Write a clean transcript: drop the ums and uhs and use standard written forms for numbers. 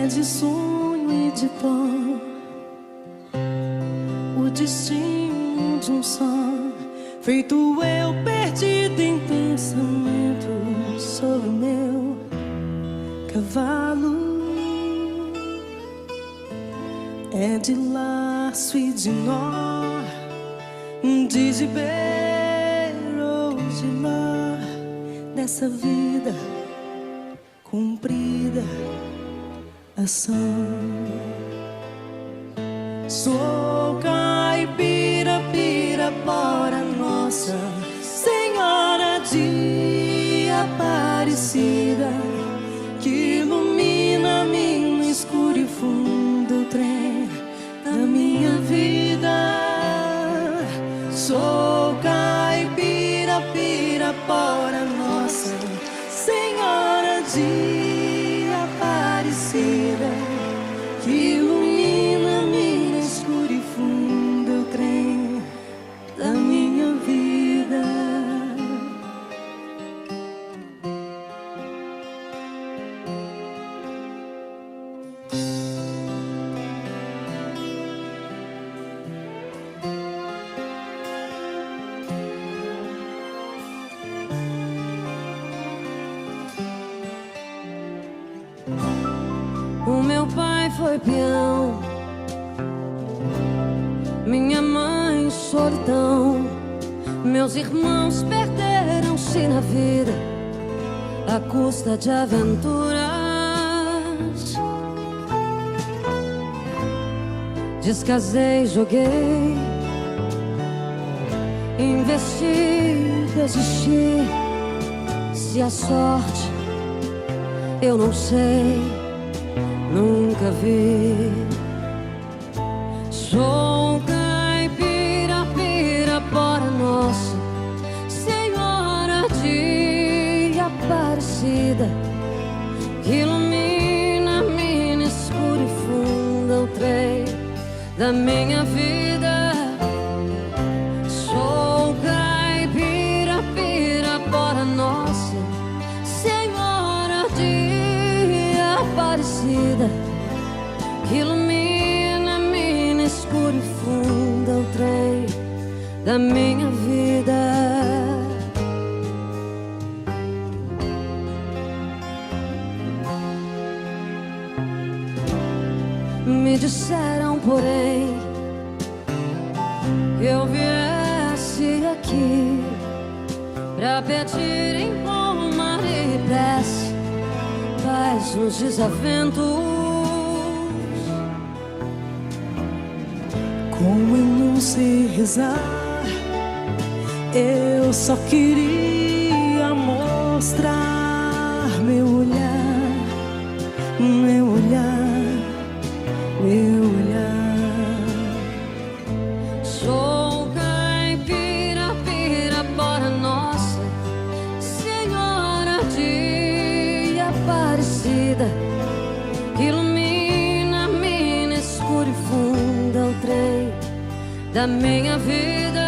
é de sonho e de pó, o destino de um só, feito eu perdido em pensamento. Sou o meu cavalo, é de laço e de nó, de gibeiro ou de ló, dessa vida cumprida ação. Sou caipira, pirapora, Nossa Senhora de Aparecida, que ilumina-me no escuro e fundo o trem da minha vida. Sou caipira, pirapora, Nossa Senhora de Aparecida, que ilumina-me no escuro e fundo o trem da minha vida. O meu pai foi peão, minha mãe solidão, meus irmãos perderam-se na vida à custa de aventuras. Descasei, joguei, investi, desisti. Se a sorte eu não sei, nunca vi. Sou caipira, pirapora, Nossa Senhora de Aparecida, que ilumina-me no escuro e funda o trem da minha vida. Sou caipira, pirapora, Nossa Senhora de Aparecida, que ilumina-me no escuro e funda o trem da minha vida. Me disseram, porém, que eu viesse aqui pra pedir em pomar e prece paz nos desaventos. Como eu não sei rezar, eu só queria mostrar meu olhar, meu olhar, meu olhar. Sou caipira, pirapora, Nossa Senhora de Aparecida, que ilumina-me no escuro e funda o trem da minha vida.